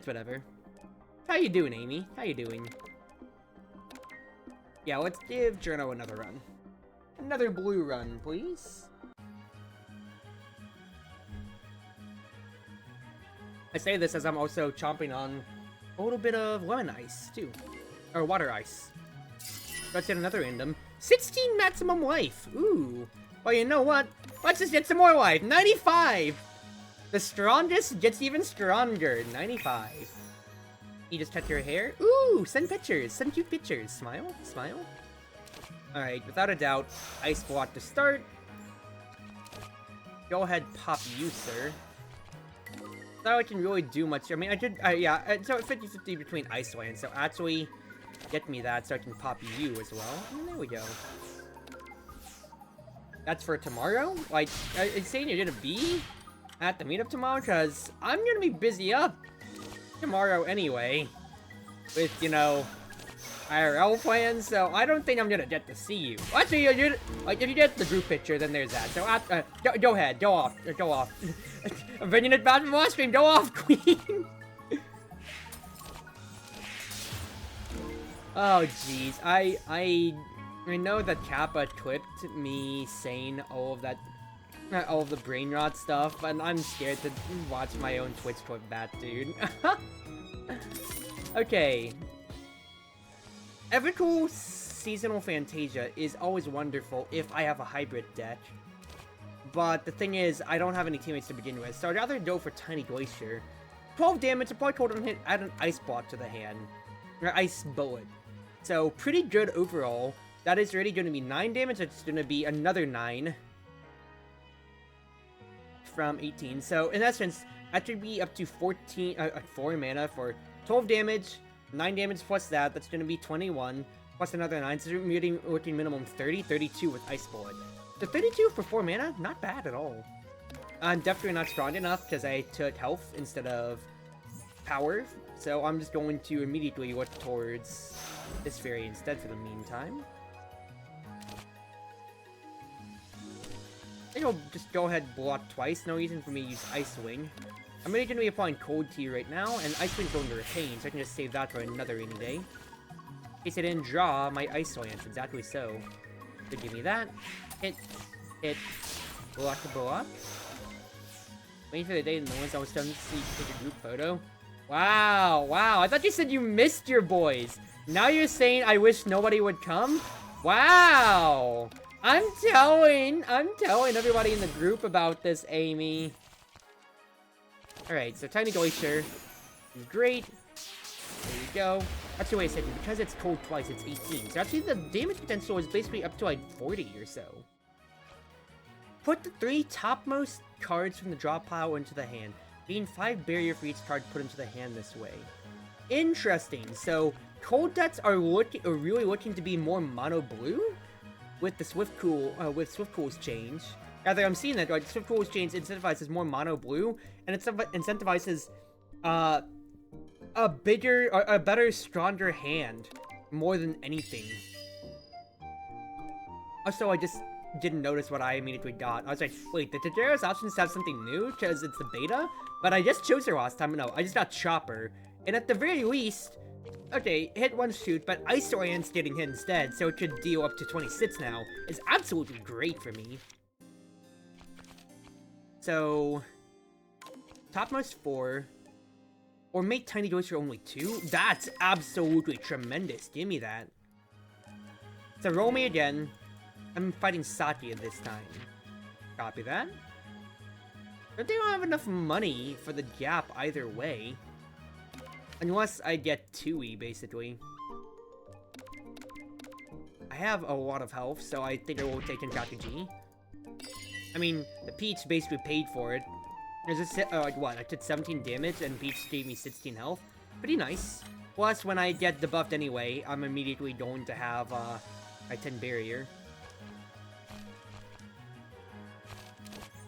It's whatever. How you doing, Amy? How you doing? Yeah, let's give Journo another run. Another blue run, please. I say this as I'm also chomping on a little bit of lemon ice, too. Or water ice. Let's get another random. 16 maximum life! Ooh. Well, you know what? Let's just get some more life! 95! The strongest gets even stronger. 95. You just touch your hair? Ooh! Send pictures! Send cute pictures! Smile? Smile? Alright, without a doubt, Ice Block to start. Go ahead, pop you, sir. Not I can really do much. I mean, I could, yeah, so 50-50 between Ice Land, so actually get me that so I can pop you as well. And there we go. That's for tomorrow? Like, it's saying you're gonna be at the meetup tomorrow? Because I'm gonna be busy up tomorrow anyway. With, you know, IRL plans, so I don't think I'm gonna get to see you. Actually, like, if you get the group picture, then there's that. So, go ahead, go off. I'm bringing it back from last stream, go off, queen! Oh, jeez. I know that Kappa clipped me saying all of that, all of the brain rot stuff, and I'm scared to watch my own Twitch clip that, dude. Okay. Evercool Seasonal Fantasia is always wonderful if I have a hybrid deck. But the thing is, I don't have any teammates to begin with, so I'd rather go for Tiny Glacier. 12 damage, apply cold on hit, add an Ice Block to the hand. Or Ice Bullet. So, pretty good overall. That is already going to be 9 damage, it's going to be another 9. From 18. So, in essence, that should be up to 4 mana for 12 damage, 9 damage plus that, that's going to be 21, plus another 9, so you're looking minimum 30, 32 with Ice Bullet. So 32 for 4 mana, not bad at all. I'm definitely not strong enough because I took health instead of power, so I'm just going to immediately look towards this fairy instead for the meantime. I think I'll just go ahead and block twice, no reason for me to use Ice Wing. I'm really going to be applying Cold Tea right now, and Ice Wing's going to retain, so I can just save that for another rainy day. In case I didn't draw my Ice Lance, exactly so. So give me that. Hit. Block. Waiting for the day and no one's almost done to see take a group photo. Wow, I thought you said you missed your boys. Now you're saying I wish nobody would come? Wow! I'm telling everybody in the group about this, Amy. Alright, so Tiny Glacier is great. There you go. Actually, wait a second. Because it's cold twice, it's 18. So actually, the damage potential is basically up to like 40 or so. Put the 3 topmost cards from the draw pile into the hand. Gain 5 barrier for each card put into the hand this way. Interesting. So, cold decks are really looking to be more mono blue with the Swiftcool's change. Rather, I'm seeing that like Swiftcool's change incentivizes more mono blue, and it incentivizes a bigger, a better, stronger hand more than anything. Also, I just didn't notice what I immediately got. I was like, wait, did Tajero's options have something new? Because it's the beta? But I just chose her last time. No, I just got Chopper. And at the very least, okay, hit one shoot, but Ice Land's getting hit instead, so it could deal up to 26 now. It's absolutely great for me. So, topmost 4, or make Tiny Glacier only 2? That's absolutely tremendous. Give me that. So roll me again. I'm fighting Satya this time. Copy that. But they don't have enough money for the gap either way. Unless I get Touhou, basically. I have a lot of health, so I think I will take Kenkaku G. I mean, the Peach basically paid for it. There's this, like what, I took 17 damage and Peach gave me 16 health. Pretty nice. Plus, when I get debuffed anyway, I'm immediately going to have my 10 barrier.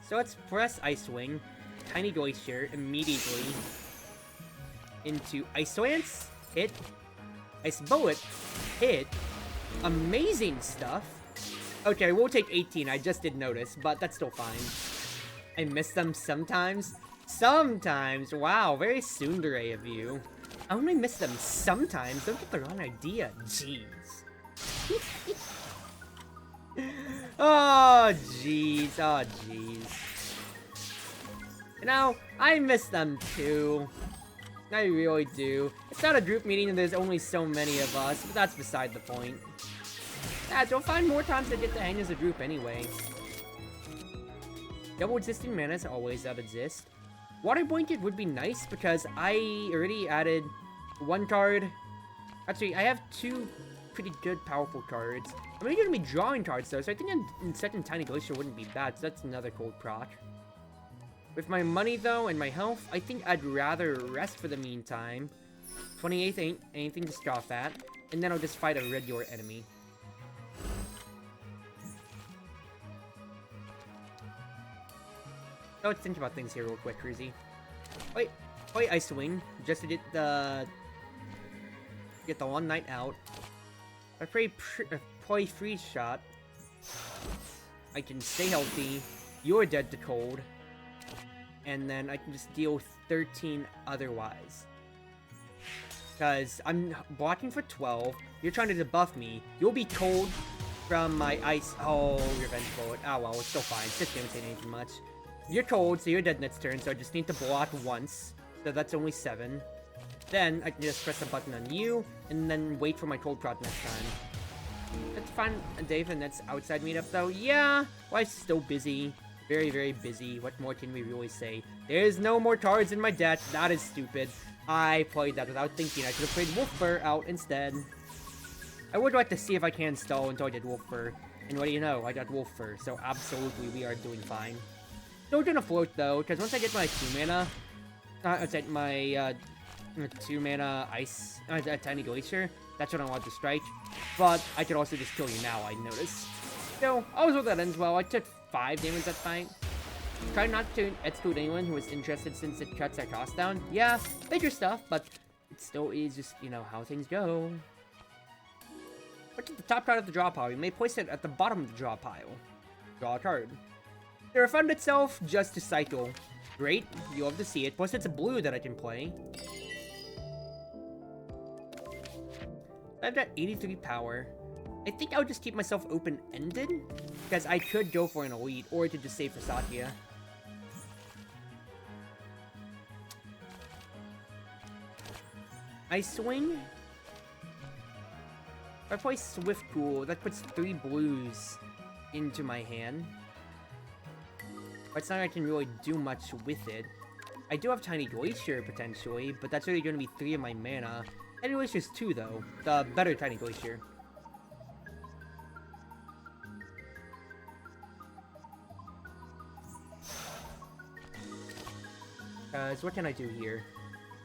So let's press Ice Wing, Tiny Glacier immediately into Ice Lance, hit, Ice Bullet, hit, amazing stuff. Okay, we'll take 18, I just did notice, but that's still fine. I miss them sometimes. Sometimes. Wow, very tsundere of you. I only miss them sometimes. Don't get the wrong idea. Jeez. Oh, jeez. Oh, jeez. You know, I miss them too. I really do. It's not a group meeting and there's only so many of us, but that's beside the point. Yeah, you'll find more times to get to hang as a group anyway. Double existing manas always that exist. Water Blanket would be nice because I already added one card. Actually, I have two pretty good powerful cards. I'm only going to be drawing cards though, so I think in second Tiny Glacier wouldn't be bad, so that's another cold proc. With my money though and my health, I think I'd rather rest for the meantime. 28th ain't anything to scoff at, and then I'll just fight a regular enemy. So let's think about things here real quick, Cruzy. Wait, Ice Wing, just to get the one night out. If I play Freeze Shot, I can stay healthy, you're dead to cold, and then I can just deal 13 otherwise. Because I'm blocking for 12, you're trying to debuff me, you'll be cold from my ice. Oh, Revenge Bullet. Oh well, it's still fine, it's just gonna take anything much. You're cold, so you're dead next turn, so I just need to block once. So that's only 7. Then I can just press a button on you, and then wait for my cold prod next time. That's fine, Dave, and that's outside meetup though. Yeah, life's still busy. Very, very busy. What more can we really say? There's no more cards in my deck. That is stupid. I played that without thinking. I could have played Wolfur out instead. I would like to see if I can stall until I did Wolfur. And what do you know? I got Wolfur, so absolutely we are doing fine. Still gonna float though, because once I get my 2 mana, my 2 mana ice, Tiny Glacier, that's what I want to strike. But I could also just kill you now, I noticed. So, I was with that ends well. I took 5 damage that fight. Try not to exclude anyone who is interested since it cuts our cost down. Yeah, bigger stuff, but it still is just, you know, how things go. Look at the top card of the draw pile. You may place it at the bottom of the draw pile. Draw a card. The refund itself, just to cycle. Great, you'll have to see it. Plus, it's a blue that I can play. I've got 83 power. I think I would just keep myself open-ended, because I could go for an elite, or I could just save for Satya. Ice Swing? If I play Swift Cool, that puts 3 blues into my hand. But it's not like I can really do much with it. I do have Tiny Glacier, potentially, but that's only going to be 3 of my mana. Tiny Glacier's 2, though. The better Tiny Glacier. So what can I do here?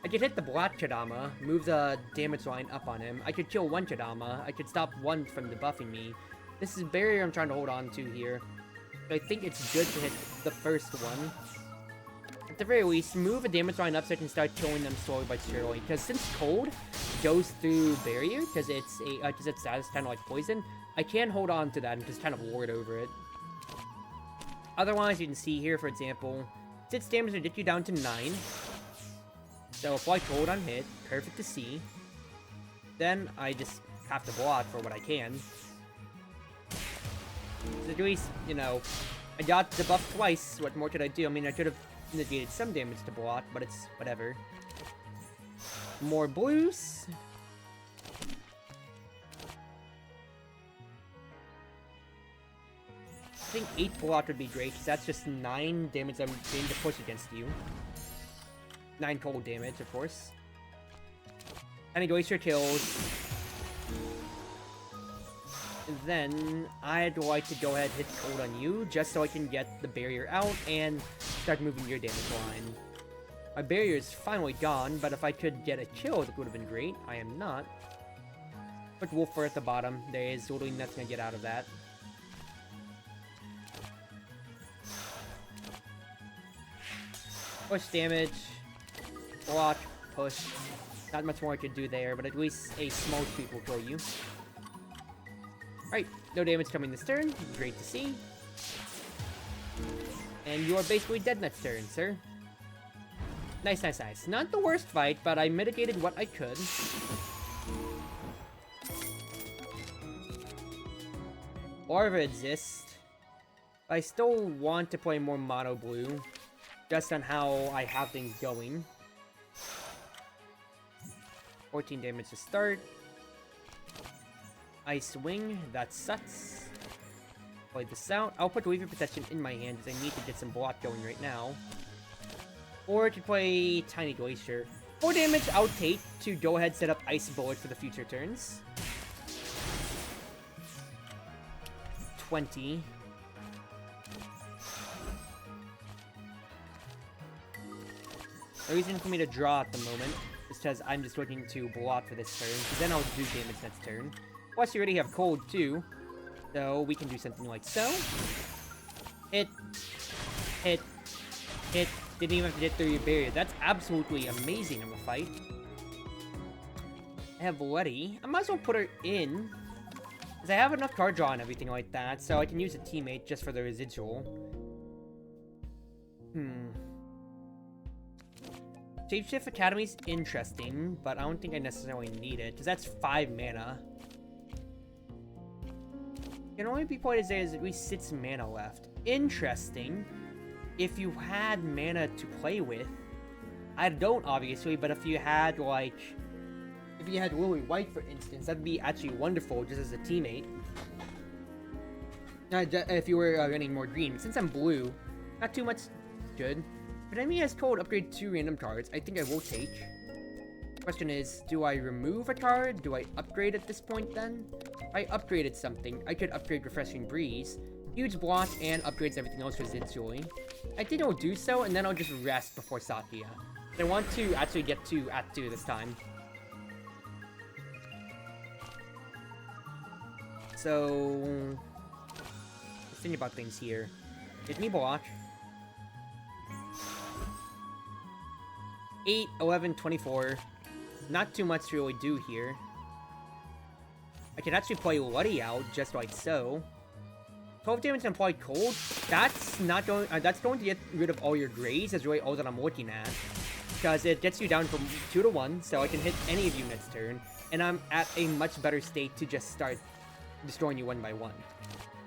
I could hit the black Kadama, move the damage line up on him. I could kill 1 Kadama. I could stop 1 from debuffing me. This is a barrier I'm trying to hold on to here. I think it's good to hit the first one. At the very least, move a damage line up so I can start killing them slowly by surely. Because since cold goes through barrier, because it's status kind of like poison, I can hold on to that and just kind of lord over it. Otherwise, you can see here, for example, 6 damage to get you down to 9. So apply cold on hit, perfect to see. Then I just have to block for what I can. So at least, you know, I got debuffed twice. What more could I do? I mean, I could have negated some damage to block, but it's whatever. More blues. I think 8 block would be great, because that's just 9 damage I'm getting to push against you. 9 cold damage, of course. Tiny Glacier kills. And then I'd like to go ahead and hit cold on you, just so I can get the barrier out and start moving your damage line. My barrier is finally gone, but if I could get a kill, that would have been great. I am not. Put Wolfer at the bottom. There is literally nothing to get out of that. Push damage. Block. Push. Not much more I could do there, but at least a small creep will kill you. Alright, no damage coming this turn. Great to see. And you are basically dead next turn, sir. Nice, nice, nice. Not the worst fight, but I mitigated what I could. Orva exists. I still want to play more mono blue, just on how I have things going. 14 damage to start. Ice Wing, that sucks. Play this out. I'll put Weaver Protection in my hand because I need to get some block going right now. Or to play Tiny Glacier. 4 damage I'll take to go ahead set up Ice Bullet for the future turns. 20. The reason for me to draw at the moment is because I'm just looking to block for this turn, because then I'll do damage next turn. Plus, you already have cold too, so we can do something like so. Hit. Hit. Hit. Didn't even have to get through your barrier. That's absolutely amazing in a fight. I have Letty. I might as well put her in, because I have enough card draw and everything like that, so I can use a teammate just for the residual. Shapeshift Academy's interesting, but I don't think I necessarily need it, because that's 5 mana. Can only be played as there is at least 6 mana left. Interesting. If you had mana to play with, I don't obviously, but if you had like, if you had Lily White for instance, that'd be actually wonderful just as a teammate. If you were running more green, since I'm blue, not too much good. But enemy has cold upgrade 2 random cards. I think I will take. Question is, do I remove a card? Do I upgrade at this point then? I upgraded something. I could upgrade Refreshing Breeze. Huge block and upgrades everything else residually. I think I'll do so, and then I'll just rest before Satya. I want to actually get to Act 2 this time. So, let's think about things here. Hit me block. 8, 11, 24. Not too much to really do here. I can actually play Letty out, just like so. 12 damage and apply cold. That's not going. That's going to get rid of all your grays. That's really all that I'm looking at, because it gets you down from 2 to 1, so I can hit any of you next turn, and I'm at a much better state to just start destroying you one by one.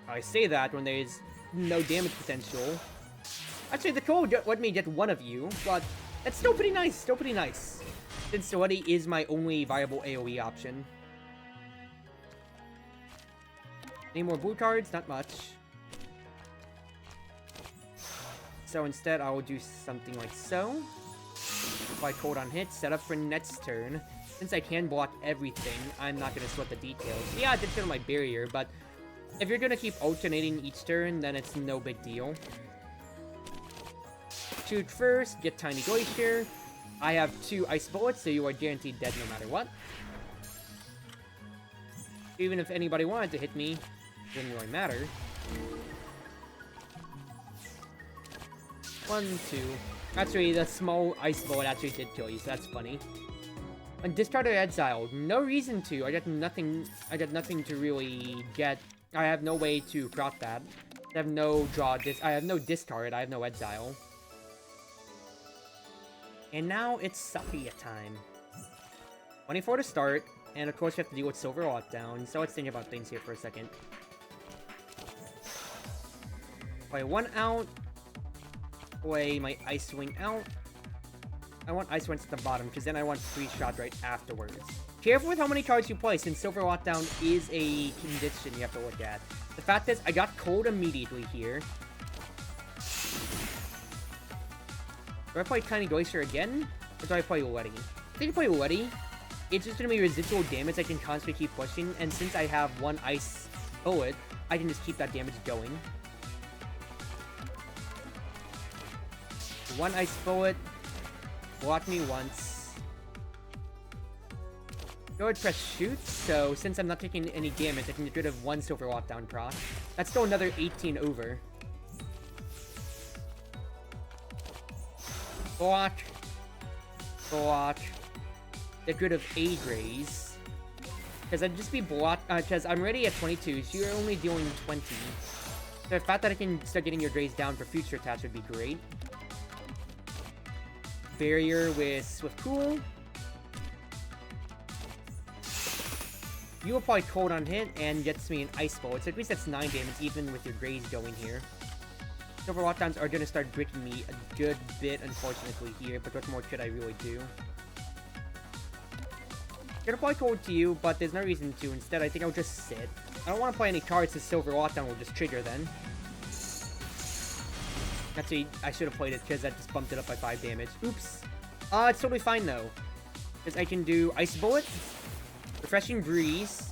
I say that when there's no damage potential. Actually, the cold let me get one of you, but that's still pretty nice. Still pretty nice. Since Letty is my only viable AoE option. Any more blue cards? Not much. So instead, I will do something like so. Apply cold on hit, set up for next turn. Since I can block everything, I'm not going to sweat the details. Yeah, I did fit on my barrier, but if you're going to keep alternating each turn, then it's no big deal. Shoot first, get Tiny Glacier. I have 2 Ice Bullets, so you are guaranteed dead no matter what. Even if anybody wanted to hit me, it didn't really matter. 1, 2. Actually, the small Ice Bullet actually did kill you, so that's funny. And discard or exile. No reason to. I got nothing to really get. I have no way to crop that. I have no draw. I have no discard. I have no exile. And now it's Satya time. 24 to start, and of course you have to deal with Silver Lockdown, so let's think about things here for a second. Play 1 out. Play my Ice Wing out. I want Ice Wings at the bottom, because then I want Free Shot right afterwards. Careful with how many cards you play, since Silver Lockdown is a condition you have to look at. The fact is, I got cold immediately here. Do I play Tiny Glacier again? Or do I play Letty? I think I play Letty. It's just going to be residual damage I can constantly keep pushing, and since I have 1 Ice Bullet, I can just keep that damage going. 1 Ice Bullet. Block me once. Go ahead, press shoot, so since I'm not taking any damage, I can get rid of 1 Silver Lockdown proc. That's still another 18 over. Block. Block. Get rid of A Grays. Because I'd just be blocked, because I'm already at 22, so you're only dealing 20. So the fact that I can start getting your Grays down for future attacks would be great. barrier with Swift Cool. You apply cold on hit and gets me an ice bullet, so at least that's 9 damage even with your graze going here. Silver lockdowns are gonna start breaking me a good bit, unfortunately, here, but what more could I really do? I'm gonna apply cold to you, but there's no reason to. Instead, I think I'll just sit. I don't want to play any cards, so Silver Lockdown will just trigger then. Actually, I should have played it because that just bumped it up by 5 damage. Oops. It's totally fine though. Because I can do Ice Bullet, Refreshing Breeze.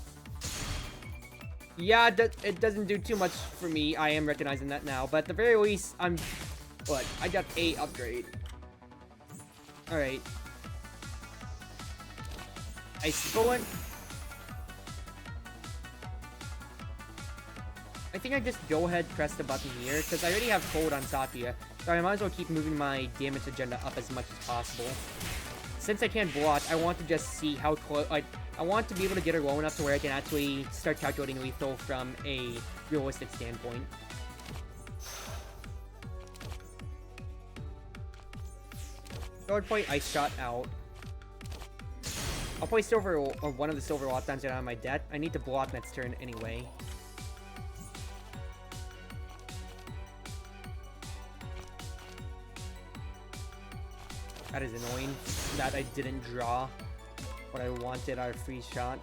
Yeah, it doesn't do too much for me. I am recognizing that now. But at the very least, what? I got a upgrade. Alright. Ice Bullet. I think I just go ahead, press the button here, because I already have cold on Satya, so I might as well keep moving my damage agenda up as much as possible. Since I can't block, I want to just see how close, I want to be able to get her low enough to where I can actually start calculating lethal from a realistic standpoint. So I'd play Ice Shot out. I'll play Silver, or one of the Silver lockdowns out of my deck. I need to block next turn anyway. That is annoying that I didn't draw what I wanted out of free shot.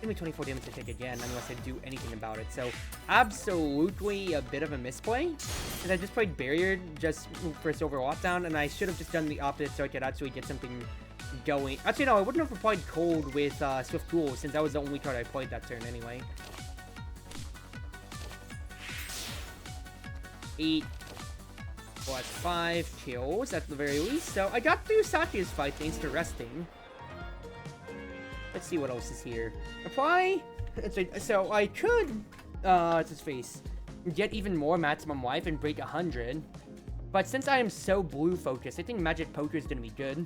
Give me 24 damage to take again unless I do anything about it. So absolutely a bit of a misplay. And I just played Barrier just for Silver Lockdown, and I should have just done the opposite so I could actually get something going. Actually, no, I wouldn't have applied Cold with Swift Cool since that was the only card I played that turn anyway. 8 plus 5 kills at the very least. So I got through Satya's fight thanks to resting. Let's see what else is here. Apply. So I could, what's his face, get even more maximum life and break 100. But since I am so blue focused, I think Magic Poker is gonna be good.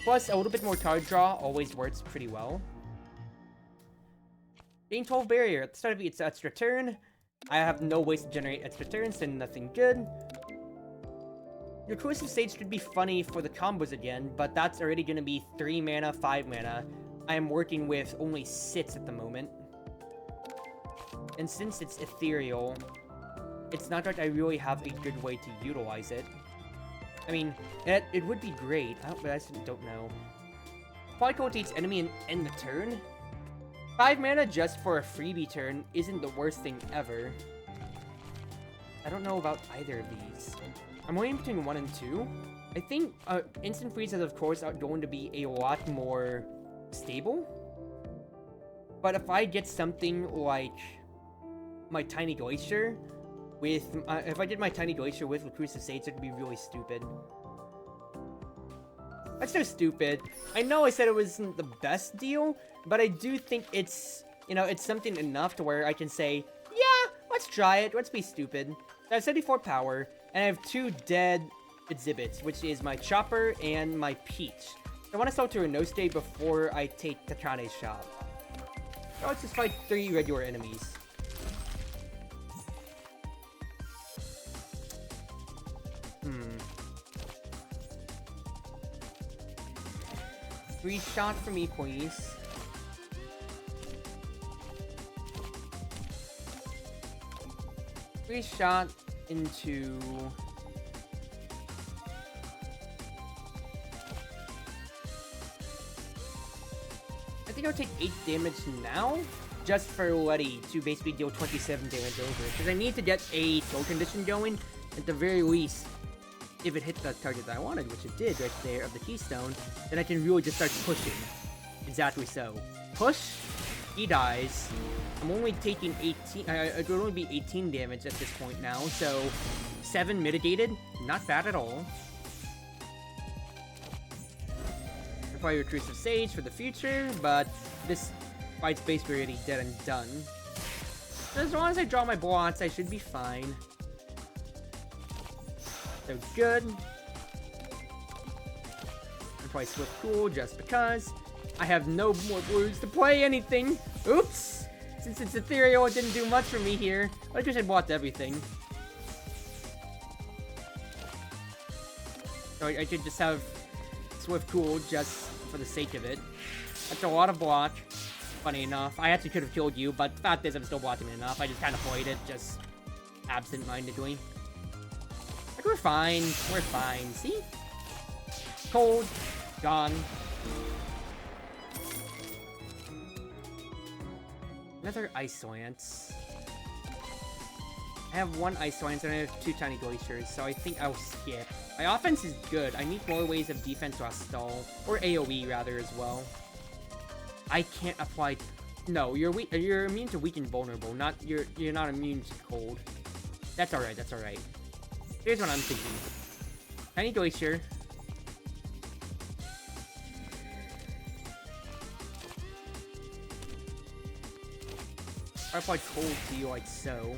Plus a little bit more card draw always works pretty well. Gain 12 barrier at the start of each extra turn. I have no ways to generate extra turns, so nothing good. Your Cruz Stage should be funny for the combos again, but that's already gonna be 3 mana, 5 mana. I am working with only 6 at the moment. And since it's ethereal, it's not like I really have a good way to utilize it. I mean, it would be great, but I just don't know. Apply Cold to each enemy and end the turn? 5 mana just for a freebie turn isn't the worst thing ever. I don't know about either of these. I'm waiting between 1 and 2. I think Instant Freeze is of course going to be a lot more stable. But if I get something like my Tiny Glacier with, if I did my Tiny Glacier with Cruz Sage, it'd be really stupid. That's so stupid. I know I said it wasn't the best deal, but I do think it's, you know, it's something enough to where I can say, yeah, let's try it, let's be stupid. I have 74 power, and I have 2 dead exhibits, which is my Chopper and my Peach. I want to sell to a no stay before I take Takane's shot. So let's just fight 3 regular enemies. Free shot for me, please. Free shot into... I think I'll take 8 damage now, just for Letty to basically deal 27 damage over. Because I need to get a soul condition going, at the very least. If it hit the target that I wanted, which it did right there of the keystone, then I can really just start pushing. Exactly so. Push, he dies. I'm only taking 18, it would only be 18 damage at this point now, so 7 mitigated, not bad at all. Apply Reclusive Sage for the future, but this fight's basically already dead and done. As long as I draw my blocks, I should be fine. So good. I'll play Swift Cool just because. I have no more blues to play anything. Oops! Since it's ethereal, it didn't do much for me here. I just had blocked everything. So I could just have Swift Cool just for the sake of it. That's a lot of block. Funny enough. I actually could have killed you, but the fact is I'm still blocking enough. I just kind of played it, just absent-mindedly. But we're fine. We're fine. See? Cold. Gone. Another Ice Lance. I have one Ice Lance and I have 2 Tiny Glaciers, so I think I'll skip. My offense is good. I need more ways of defense while stall. Or AoE, rather, as well. I can't apply... No, you're weak. You're immune to weak and vulnerable. You're not immune to cold. That's alright, that's alright. Here's what I'm thinking. Tiny Glacier. I apply cold to you like so.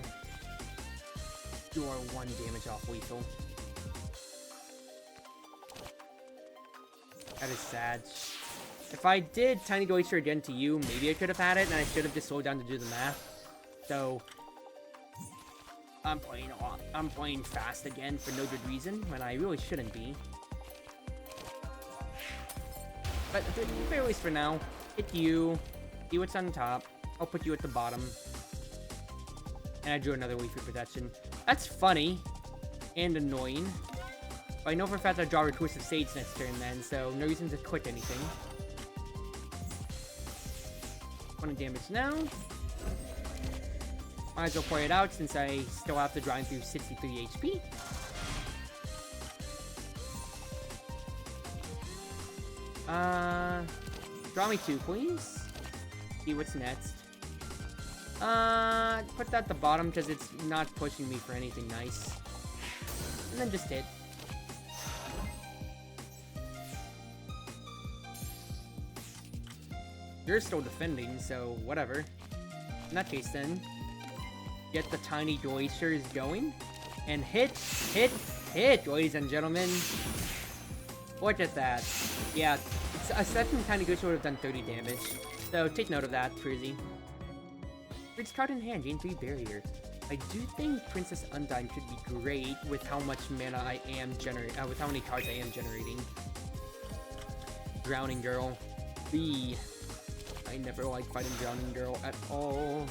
You are 1 damage off lethal. That is sad. If I did Tiny Glacier again to you, maybe I could have had it, and I should have just slowed down to do the math. So, I'm playing fast again for no good reason, when I really shouldn't be. But at the very least for now, hit you, see what's on top, I'll put you at the bottom. And I drew another Leafy Protection. That's funny, and annoying. But I know for a fact I draw Recursive Sage next turn then, so no reason to click anything. 20 damage now. Might as well play it out since I still have to grind through 63 HP. Draw me 2, please. See what's next. Put that at the bottom because it's not pushing me for anything nice. And then just hit. You're still defending, so whatever. In that case then, get the Tiny Glaciers going. And hit, hit, hit, ladies and gentlemen. Look at that. Yeah, a second Tiny Glacier would have done 30 damage. So take note of that, Cruzy. It's card in hand, gain 3 barrier. I do think Princess Undyne could be great with how much mana I am generating, with how many cards I am generating. Drowning Girl. B. I never liked fighting Drowning Girl at all.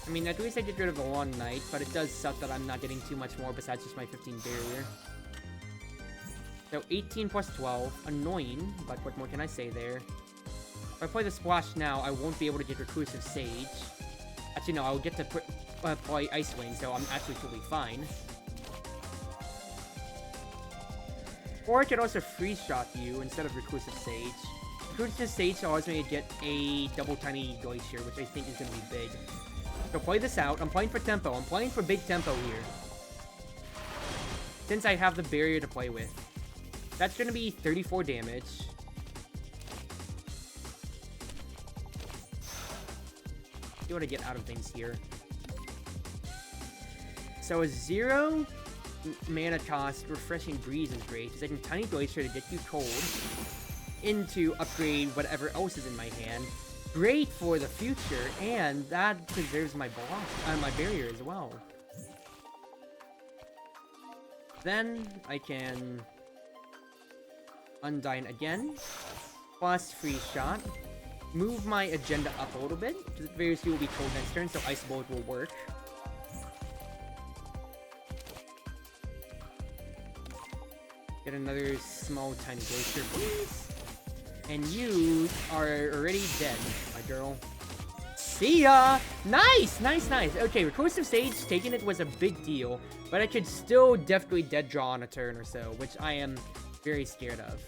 I mean, at least I get rid of the Long Night, but it does suck that I'm not getting too much more besides just my 15 barrier. So 18 plus 12, annoying, but what more can I say there? If I play the Splash now, I won't be able to get Reclusive Sage. Actually, no, I'll get to play Ice Wing, so I'm actually totally fine. Or I could also Freeze Shot you instead of Reclusive Sage. Reclusive Sage allows me to get a double Tiny Glacier, which I think is going to be big. So play this out. I'm playing for tempo. I'm playing for big tempo here. Since I have the barrier to play with. That's going to be 34 damage. See what I get out of things here. So a 0 mana cost Refreshing Breeze is great, because I can Tiny Glacier to get you cold into upgrade whatever else is in my hand. Great for the future, and that preserves my block, my barrier as well. Then I can Undyne again, plus Freeze Shot. Move my agenda up a little bit, because various will be cold next turn, so Ice Bullet will work. Get another small Tiny Glacier, please. And you are already dead, my girl. See ya! Nice! Nice, nice. Okay, Reclusive Sage, taking it was a big deal, but I could still definitely dead draw on a turn or so, which I am very scared of.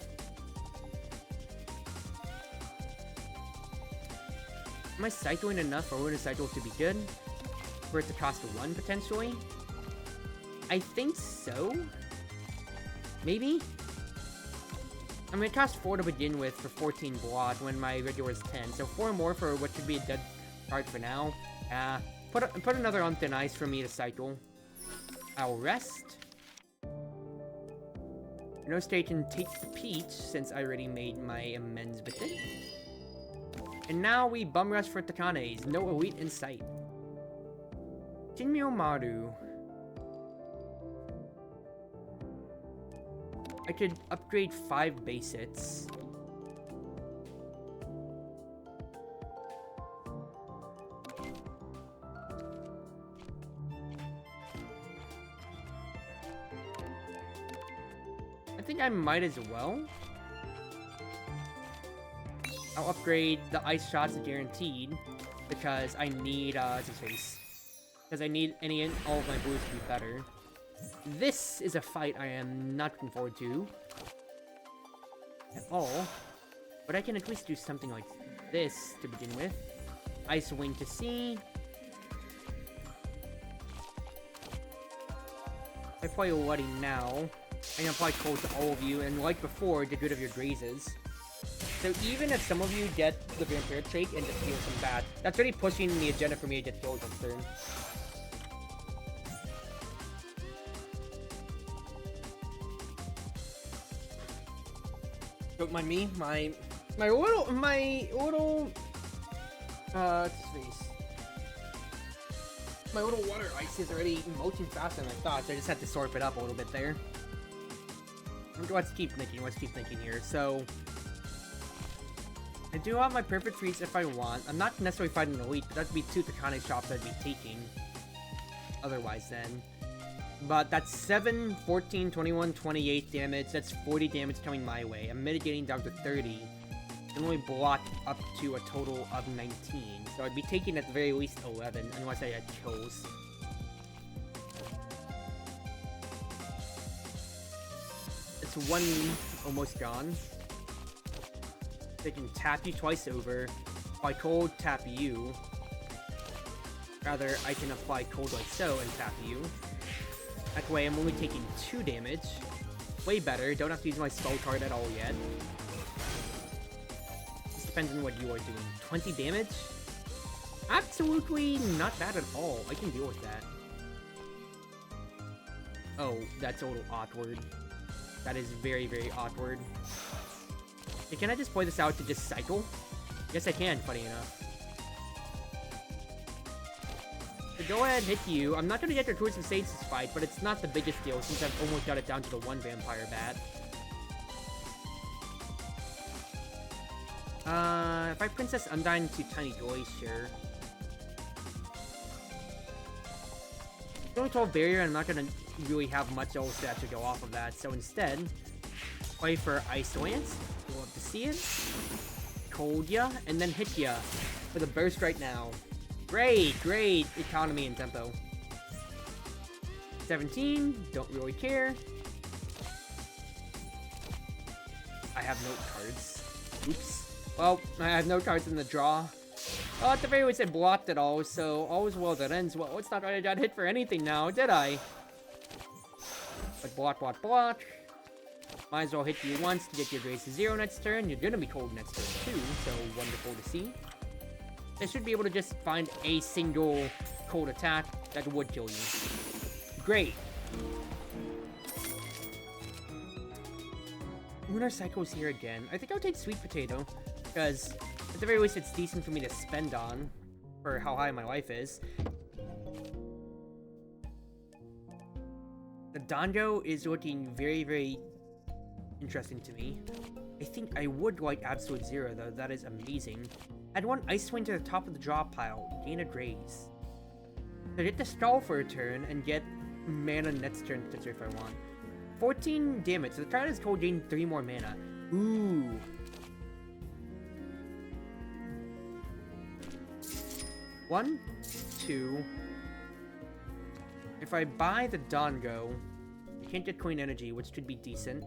Am I cycling enough for Lunar Cycle to be good? For it to cost 1, potentially? I think so? Maybe? I mean, it costs 4 to begin with for 14 block when my regular is 10, so 4 more for what should be a dead card for now. Put another on Thin Ice for me to cycle. I'll rest. No state can take the Peach, since I already made my amends with it. And now we bum rush for Takanes. No elite in sight. Shinmyo Maru. I could upgrade 5 base hits. I think I might as well. I'll upgrade the ice shots guaranteed because I need what's his face? Because I need any and all of my blues to be better. This is a fight I am not looking forward to at all, but I can at least do something like this to begin with. Ice Wing to sea. I play Letty now. I'm gonna apply cold to all of you, and like before, get rid of your grazes. So even if some of you get the vampire trait and just deal some bad, that's already pushing the agenda for me to get killed on turn. Don't mind me, my little my little water ice is already molting faster than I thought, so I just had to sort it up a little bit there. Let's keep thinking here. So I do have my perfect freeze if I want. I'm not necessarily fighting the elite, but that'd be 2 Takane shops I'd be taking otherwise then. But that's 7, 14, 21, 28 damage. That's 40 damage coming my way. I'm mitigating down to 30. And only block up to a total of 19. So I'd be taking at the very least 11, unless I had kills. It's 1 almost gone. They can tap you twice over. Apply cold, tap you. Rather, I can apply cold like so and tap you. That way, I'm only taking 2 damage. Way better. Don't have to use my spell card at all yet. This depends on what you are doing. 20 damage? Absolutely not bad at all. I can deal with that. Oh, that's a little awkward. That is very, very awkward. Hey, can I just play this out to just cycle? Yes, I can, funny enough. So go ahead and hit you. I'm not going to get your Cruzmates this fight, but it's not the biggest deal since I've almost got it down to the 1 vampire bat. If I Princess Undyne to Tiny Joy, sure. It's only 12 barrier, and I'm not going to really have much else to actually go off of that. So instead, play for Ice Lance. We'll love to see it. Cold ya, and then hit ya with a burst right now. Great, great economy and tempo. 17, don't really care. I have no cards. Oops. Well, I have no cards in the draw. Well, at the very least I blocked it all, so all is well that ends well. It's not like I got hit for anything now, did I? But block, block, block. Might as well hit you once to get your grace to 0 next turn. You're gonna be cold next turn too, so wonderful to see. I should be able to just find a single cold attack that would kill you. Great. Lunar Cycle's here again. I think I'll take Sweet Potato, because at the very least it's decent for me to spend on for how high my life is. The Dango is looking very, very interesting to me. I think I would like Absolute Zero though, that is amazing. Add 1 Ice Wind to the top of the draw pile, gain a graze. So get the stall for a turn and get mana next turn potentially if I want. 14 damage, so the card is told gain 3 more mana. Ooh. One, 2. If I buy the Dango, I can't get Queen Energy, which could be decent.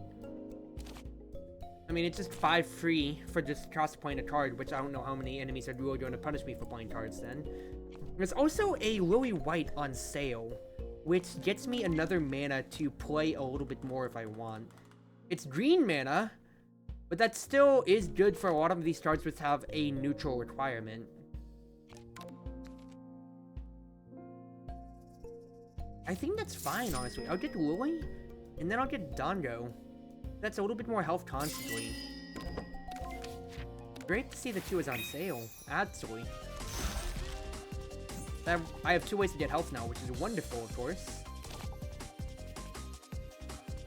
I mean, it's just 5 free for just cost playing a card, which I don't know how many enemies are really going to punish me for playing cards then. There's also a Lily White on sale, which gets me another mana to play a little bit more if I want. It's green mana, but that still is good for a lot of these cards which have a neutral requirement. I think that's fine, honestly. I'll get Lily, and then I'll get Dango. That's a little bit more health constantly. Great to see the 2 is on sale. Absolutely. I have 2 ways to get health now, which is wonderful, of course.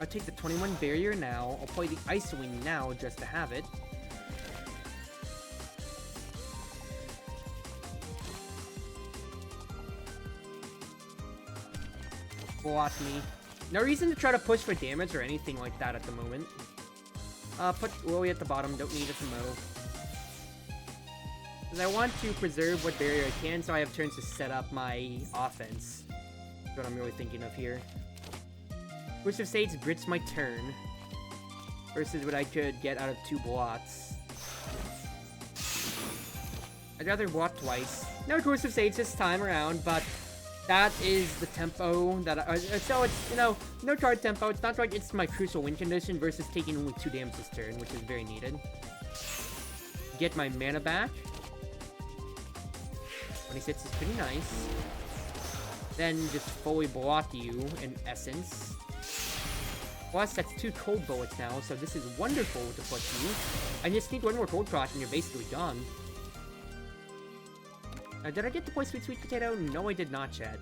I'll take the 21 barrier now. I'll play the Ice Wing now just to have it. Block me. No reason to try to push for damage or anything like that at the moment. Put Lily at the bottom. Don't need it to mow. Because I want to preserve what barrier I can so I have turns to set up my offense. That's what I'm really thinking of here. Cruz of Sage grits my turn. Versus what I could get out of 2 blots. I'd rather block twice. No Cruz of Sage this time around, but that is the tempo that so it's, you know, no card tempo. It's not like it's my crucial win condition versus taking only 2 damage this turn, which is very needed. Get my mana back. 26 is pretty nice. Then just fully block you, in essence. Plus, that's 2 cold bullets now, so this is wonderful to put you. I just need 1 more cold cross and you're basically gone. Did I get to play Sweet Sweet Potato? No, I did not, chat.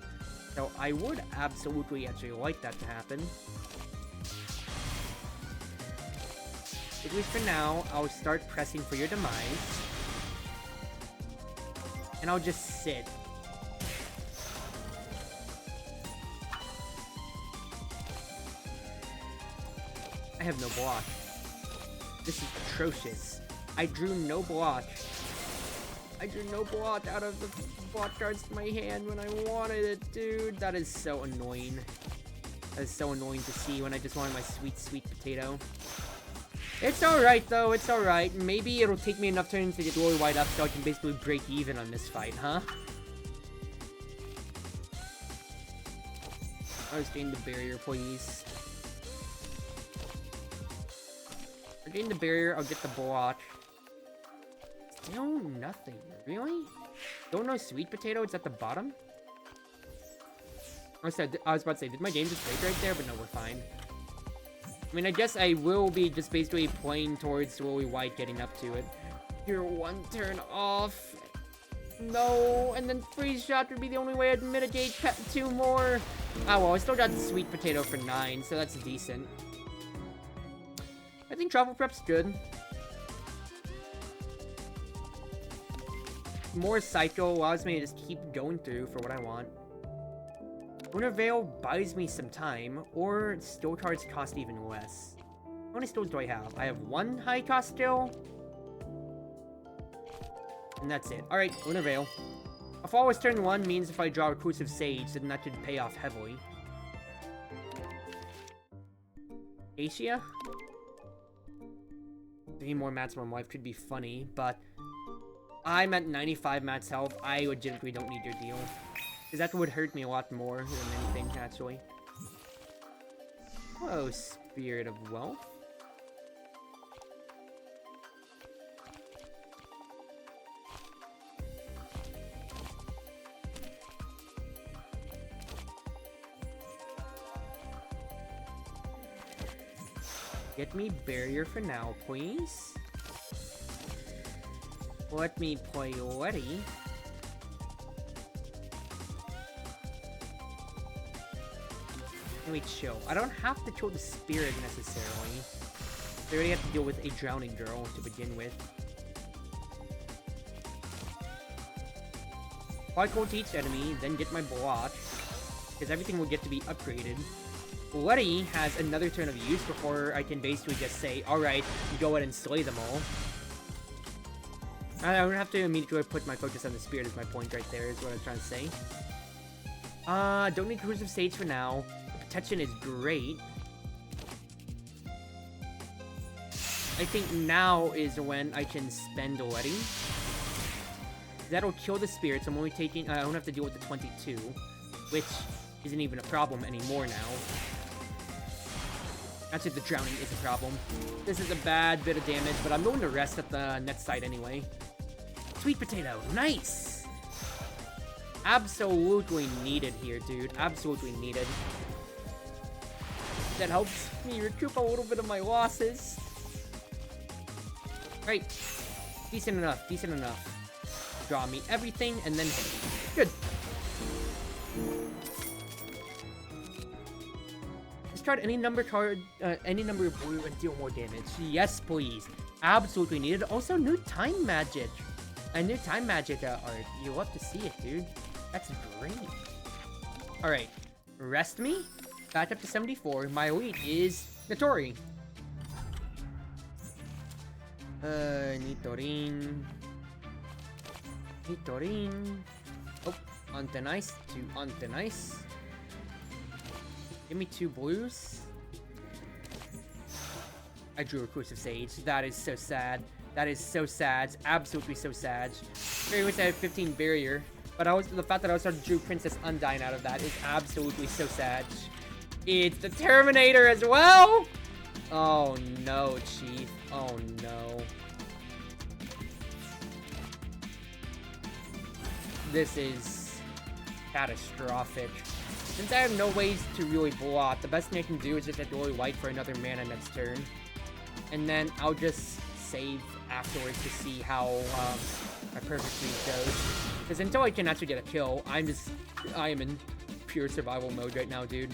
So I would absolutely actually like that to happen. At least for now, I'll start pressing for your demise. And I'll just sit. I have no block. This is atrocious. I drew no block. I drew no block out of the block cards to my hand when I wanted it, dude. That is so annoying. That is so annoying to see when I just wanted my sweet, sweet potato. It's alright, though. It's alright. Maybe it'll take me enough turns to get Lily White up so I can basically break even on this fight, huh? I was getting the barrier, please. I'll gain the barrier. I'll get the block. Still nothing. Really? Don't know sweet potato? It's at the bottom? I was about to say, did my game just break right there? But no, we're fine. I mean, I guess I will be just basically playing towards Lily White getting up to it. You're 1 turn off. No, and then freeze shot would be the only way I'd mitigate 2 more. Ah, well, I still got the sweet potato for 9, so that's decent. I think travel prep's good. More cycle allows me to just keep going through for what I want. Lunar Veil buys me some time, or still cards cost even less. How many stills do I have? I have 1 high cost still. And that's it. Alright, Lunar Veil. A flawless turn 1 means if I draw Reclusive Sage, then that should pay off heavily. Asia? 3 more mats from life could be funny, but I'm at 95 mats health. I legitimately don't need your deal. Because that would hurt me a lot more than anything, actually. Oh, Spirit of Wealth. Get me barrier for now, please. Let me play Letty. Let me chill. I don't have to kill the spirit necessarily. I already have to deal with a drowning girl to begin with. Apply cold to each enemy, then get my block. Because everything will get to be upgraded. Letty has another turn of use before I can basically just say, alright, go ahead and slay them all. I don't have to immediately put my focus on the spirit is my point right there, is what I was trying to say. Don't need Cruz of Sage for now. The protection is great. I think now is when I can spend Letty. That'll kill the spirits. I'm only taking, I don't have to deal with the 22, which isn't even a problem anymore now. Actually, the drowning is a problem. This is a bad bit of damage, but I'm going to rest at the net side anyway. Sweet potato, nice! Absolutely needed here, dude. Absolutely needed. That helps me recoup a little bit of my losses. Right. Decent enough, decent enough. Draw me everything, and then hit. Good. This discard any number card, any number of blue and deal more damage. Yes, please. Absolutely needed. Also, new time magic. A new time magic art. You love to see it, dude. That's great. Alright. Rest me. Back up to 74. My elite is Natori. Nitorin. Nitorin. Oh, onto nice. Onto nice. Give me 2 blues. I drew a Reclusive Sage. That is so sad. That is so sad. Absolutely so sad. Very wish I had 15 barrier. But the fact that I also drew Princess Undyne out of that is absolutely so sad. It's the Terminator as well! Oh no, Chief. Oh no. This is catastrophic. Since I have no ways to really block, the best thing I can do is just really white for another mana next turn. And then I'll just save afterwards to see how my perfect freeze goes. Because until I can actually get a kill, I am in pure survival mode right now, dude.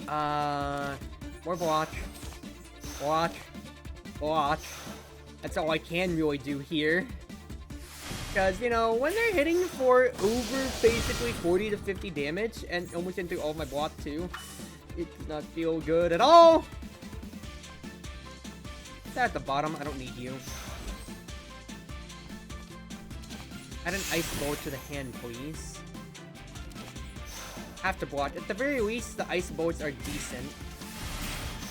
More block. Block. Block. That's all I can really do here. Because, you know, when they're hitting for over basically 40 to 50 damage and almost into all of my block too, it does not feel good at all. At the bottom, I don't need you. Add an ice bolt to the hand, please. Have to block. At the very least, the ice bolts are decent.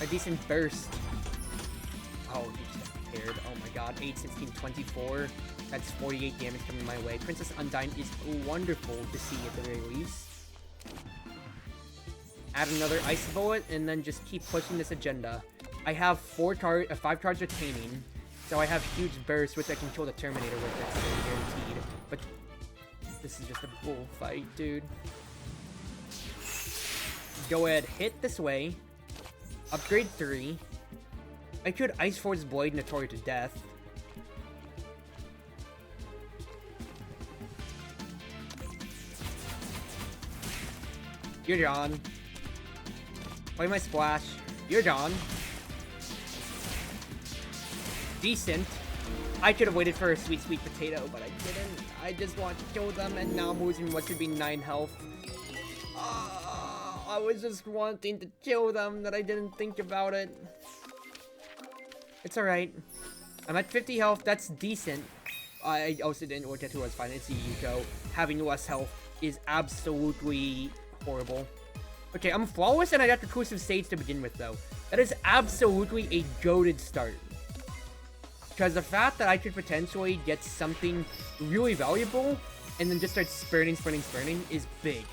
A decent burst. Oh, he just prepared. Oh my god. 8, 16, 24. That's 48 damage coming my way. Princess Undyne is wonderful to see at the very least. Add another ice bullet, and then just keep pushing this agenda. I have 5 cards retaining, so I have huge bursts, which I can kill the Terminator with. That's guaranteed. But this is just a bullfight, dude. Go ahead, hit this way. Upgrade 3. I could Ice Force Blade Natori to death. You're gone. Play my splash. You're gone. Decent. I could have waited for a sweet, sweet potato, but I didn't. I just want to kill them, and now I'm losing what should be 9 health. I was just wanting to kill them that I didn't think about it. It's alright. I'm at 50 health. That's decent. I also didn't look at who was fine. It's Yuko. Having less health is absolutely horrible. Okay, I'm flawless, and I got the Reclusive Sage to begin with, though. That is absolutely a goated start. Because the fact that I could potentially get something really valuable and then just start spurning is big.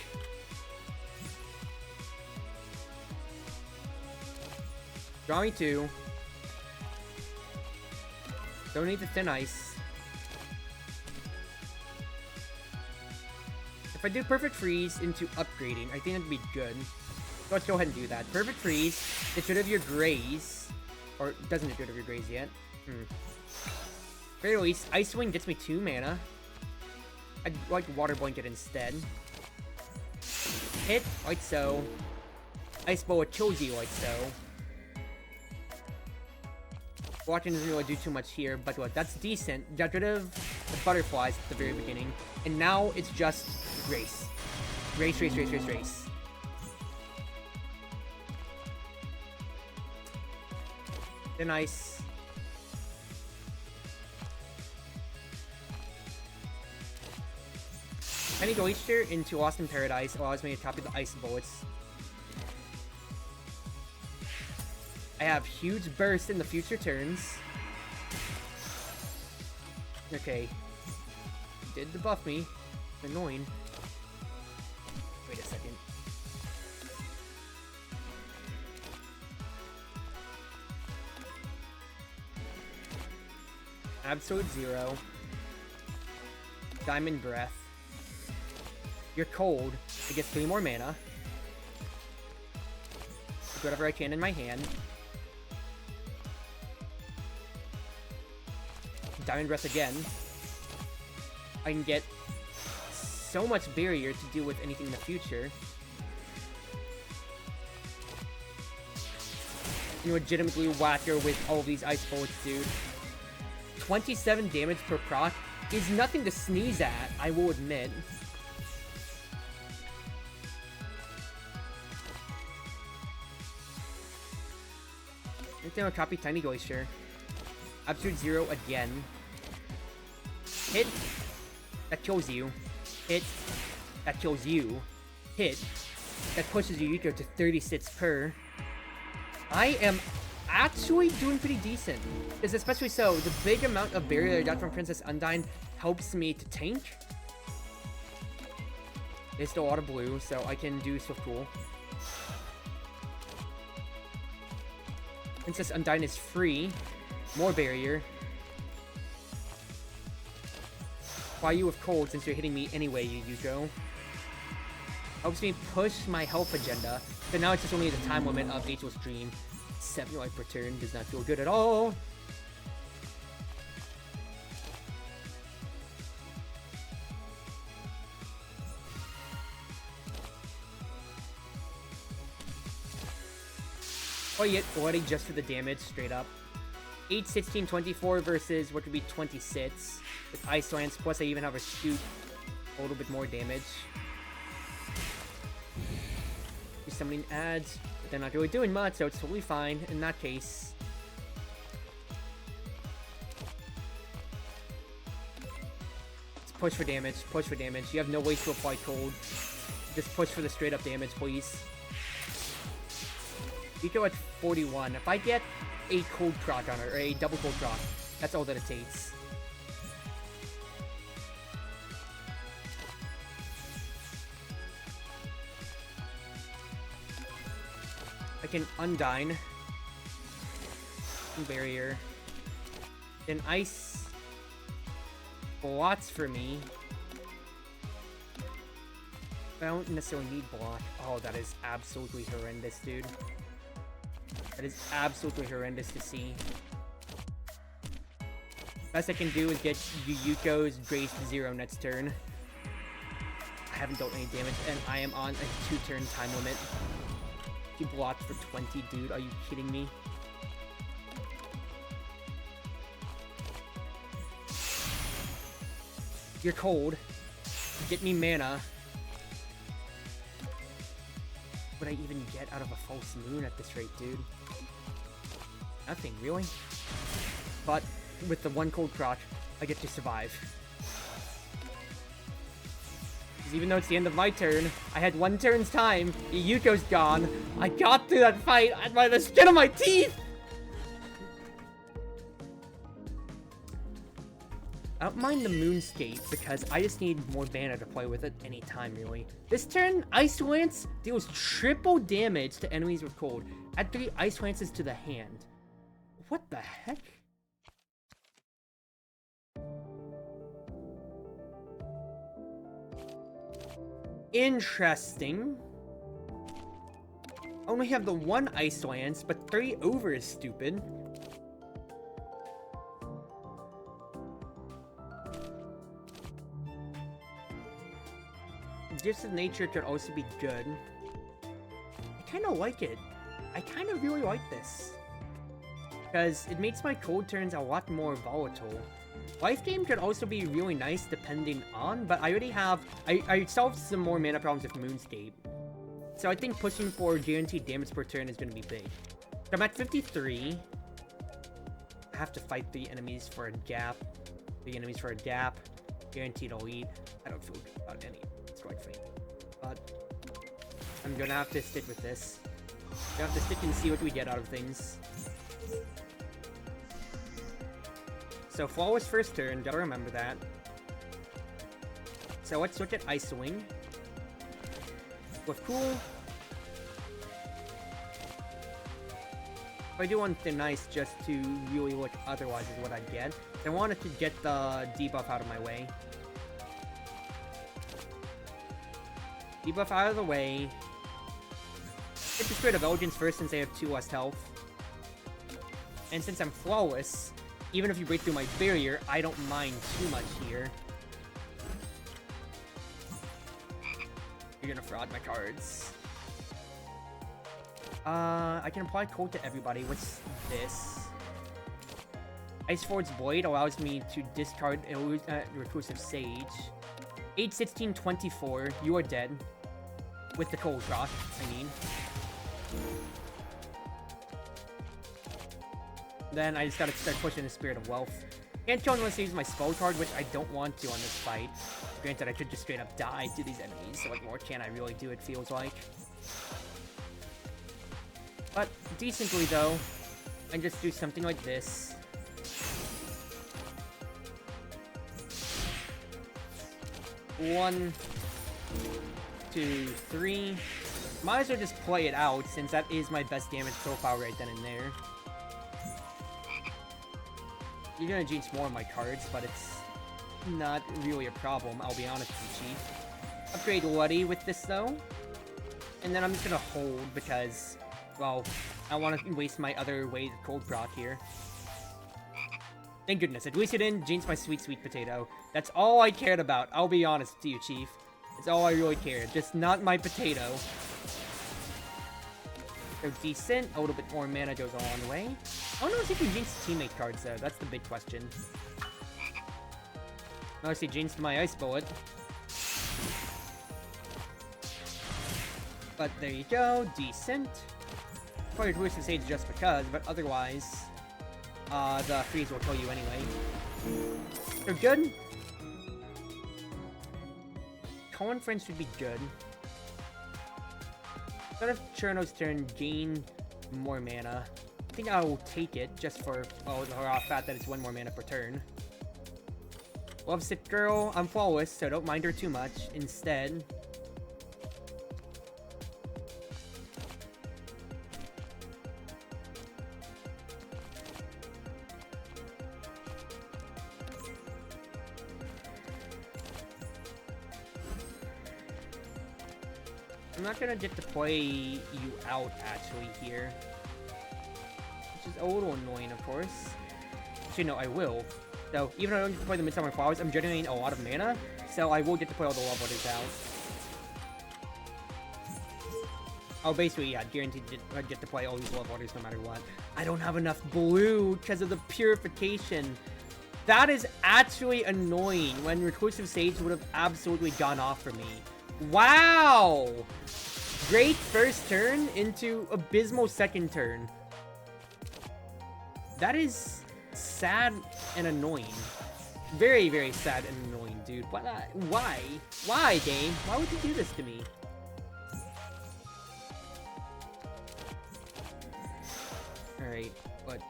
Draw me 2. Don't need the Thin Ice. If I do Perfect Freeze into upgrading, I think that'd be good. So let's go ahead and do that. Perfect Freeze, get rid of your Grays. Or, it doesn't get rid of your Grays yet. Very least, Ice Wing gets me 2 mana. I'd like Water Blanket instead. Hit, like so. Ice Boa kills you, like so. Blocking doesn't really do too much here, but look, that's decent. Got rid of the butterflies at the very beginning. And now it's just race. Race. Then Ice. Penny Glacier into Lost in Paradise allows me to copy the Ice Bullets. I have huge burst in the future turns. Okay. Did debuff me. Annoying. Wait a second. Absolute Zero. Diamond Breath. You're cold. It gets 3 more mana. Put whatever I can in my hand. Diamond Breath again. I can get so much barrier to deal with anything in the future. and legitimately whack her with all of these ice bullets, dude. 27 damage per proc is nothing to sneeze at, I will admit. Right there, copy Tiny Glacier. Absolute Zero again. Hit. That kills you. Hit. That kills you. Hit. That pushes Yuko to 36 per. I am actually doing pretty decent. It's especially so, the big amount of barrier I got from Princess Undyne helps me to tank. There's still a lot of blue, so I can do Swift Cool. Princess Undyne is free. More barrier. Why you with cold since you're hitting me anyway, Yuko? Helps me push my health agenda, but now it's just only the time limit of Vtuber's Dream. 7 life per turn does not feel good at all. Oh yeah, already just for the damage, straight up. 8, 16, 24 versus what would be 26 with Ice Lance, plus I even have a shoot a little bit more damage. Summoning ads, but they're not really doing much, so it's totally fine in that case. Let's push for damage, push for damage. You have no ways to apply cold. Just push for the straight up damage, please. Yuko at 41. If I get a cold proc on her, or a double cold proc, that's all that it takes. I can Undyne. Barrier. Then Ice blocks for me. I don't necessarily need block. Oh, that is absolutely horrendous, dude. That is absolutely horrendous to see. Best I can do is get Yuko's Grace to 0 next turn. I haven't dealt any damage, and I am on a 2-turn time limit. He blocked for 20, dude. Are you kidding me? You're cold. Get me mana. What would I even get out of a false moon at this rate, dude? Nothing, really. But with the 1 cold proc, I get to survive. Even though it's the end of my turn, I had 1 turn's time. Yuko's gone. I got through that fight by the skin of my teeth! I don't mind the Moonscape because I just need more mana to play with at any time, really. This turn, Ice Lance deals triple damage to enemies with cold. Add 3 Ice Lances to the hand. What the heck? Interesting. I only have the 1 Ice Lance, but 3 over is stupid. Gifts of Nature could also be good. I kind of like it. I kind of really like this. Because it makes my cold turns a lot more volatile. Life Gain could also be really nice depending on, but I already have... I solved some more mana problems with Moonscape. So I think pushing for guaranteed damage per turn is going to be big. So I'm at 53. I have to fight the enemies for a gap. The enemies for a gap. Guaranteed elite. I don't feel good about any. It's quite faint. But I'm going to have to stick with this. I'm going to have to stick and see what we get out of things. So, flawless first turn, gotta remember that. So, let's look at Ice Wing. With Cool. If I do want something nice just to really look otherwise is what I'd get. I wanted to get the debuff out of my way. Debuff out of the way. Get the Spirit of Elegance first since I have 2 less health. And since I'm flawless, even if you break through my barrier, I don't mind too much here. You're gonna fraud my cards. I can apply cold to everybody. What's this? Ice Ford's Blade allows me to discard Reclusive Sage. 8, 16, 24. You are dead. With the cold rock, I mean. Then I just gotta start pushing the Spirit of Wealth. Can't kill unless I use my Spell card, which I don't want to on this fight. Granted, I could just straight up die to these enemies, so what more can I really do, it feels like. But, decently though, I can just do something like this. One, 2, 3. Might as well just play it out, since that is my best damage profile right then and there. You're gonna jinx more of my cards, but it's not really a problem, I'll be honest with you, Chief. Upgrade Luddy with this, though. And then I'm just gonna hold, because, well, I don't want to waste my other ways of cold proc here. Thank goodness, at least it didn't jinx my sweet, sweet potato. That's all I cared about, I'll be honest with you, Chief. That's all I really cared, just not my potato. So decent, a little bit more mana goes a long way. I don't know if you can jinx teammate cards though, that's the big question. Notice he jinxed my Ice Bullet. But there you go, decent. Probably Reclusive Sage just because, but otherwise, the freeze will kill you anyway. They're good. Cohen Friends should be good. Instead of Cherno's turn, gain more mana. I think I will take it just for, oh, the raw fact that it's 1 more mana per turn. Lovesick Girl, I'm flawless, so don't mind her too much. Instead, I'm not gonna get to play you out, actually, here. Which is a little annoying, of course. Actually, no, I will. So, even though I don't get to play the Midsummer Flowers, I'm generating a lot of mana, so I will get to play all the Love Waters out. Oh, basically, yeah, guaranteed I get to play all these Love Waters no matter what. I don't have enough blue because of the Purification. That is actually annoying when Reclusive Sage would have absolutely gone off for me. Wow! Great first turn into abysmal second turn. That is sad and annoying. Very, very sad and annoying, dude. Why? Why, game? Why would you do this to me? Alright, but...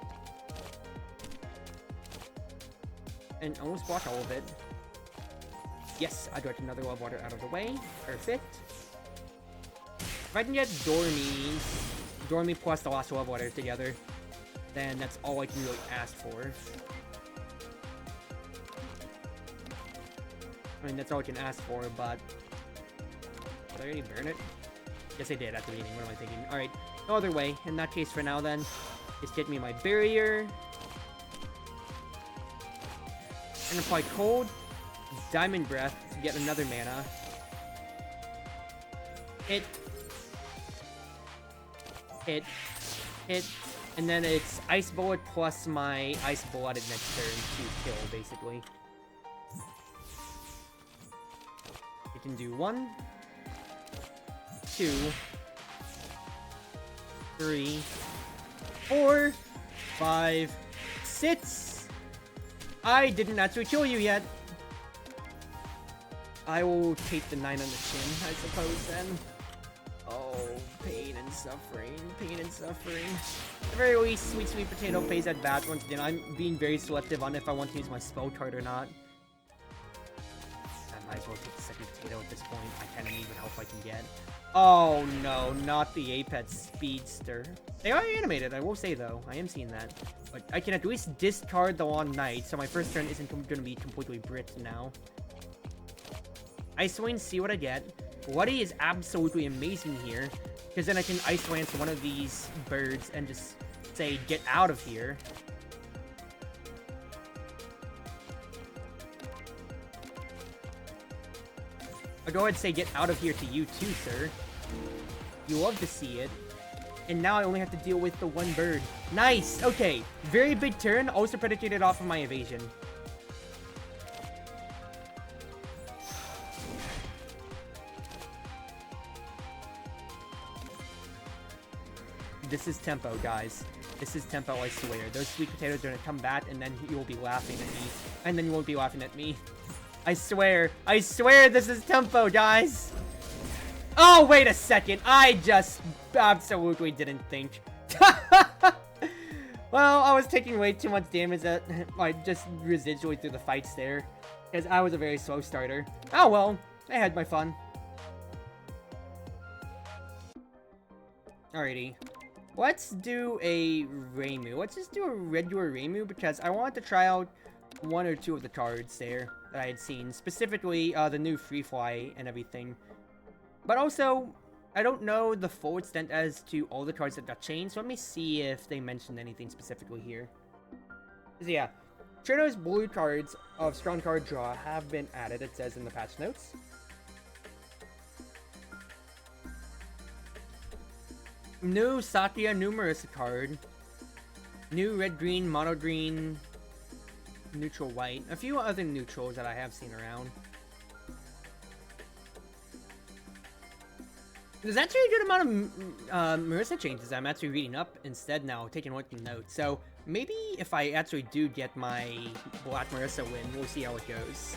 And almost block all of it. Yes, I got another Love Water out of the way. Perfect. If I can get Dormy plus the last Love Water together, then that's all I can really ask for. I mean, that's all I can ask for, but... Did I already burn it? Yes, I did at the beginning. What am I thinking? Alright, no other way. In that case, for now, then, just get me my barrier. And apply Cold, Diamond Breath to get another mana. Hit. Hit. Hit. And then it's Ice Bullet plus my Ice Blooded next turn to kill, basically. You can do 1, 2, 3, 4, 5, 6. I didn't actually kill you yet. I will take the 9 on the chin, I suppose, then. Oh, pain and suffering, pain and suffering. At the very least, Sweet Sweet Potato plays at bat once again. I'm being very selective on if I want to use my spell card or not. I might as well take the second potato at this point. I kind of need what help I can get. Oh no, not the Apex Speedster. They are animated, I will say though. I am seeing that. But I can at least discard the Long Night, so my first turn isn't going to be completely bricked now. Ice Wing, see what I get. Luddy is absolutely amazing here, because then I can Ice Lance one of these birds and just say, get out of here. I'll go ahead and say, get out of here to you too, sir. You love to see it. And now I only have to deal with the one bird. Nice! Okay, very big turn, also predicated off of my evasion. This is tempo, guys. This is tempo, I swear. Those sweet potatoes are gonna come back, and then you will be laughing at me. And then you won't be laughing at me. I swear this is tempo, guys! Oh, wait a second. I just absolutely didn't think. Well, I was taking way too much damage at, like, just residually through the fights there. Because I was a very slow starter. Oh, well. I had my fun. Alrighty. Let's do a Reimu. Let's just do a regular Reimu because I wanted to try out one or two of the cards there that I had seen. Specifically, the new Free Fly and everything. But also, I don't know the full extent as to all the cards that got changed. So let me see if they mentioned anything specifically here. So yeah, Chartreuse blue cards of strong card draw have been added, it says in the patch notes. New Satya Numerous card. New red-green, mono-green, neutral-white. A few other neutrals that I have seen around. There's actually a good amount of Marissa changes I'm actually reading up instead now, taking working notes. So maybe if I actually do get my Black Marissa win, we'll see how it goes.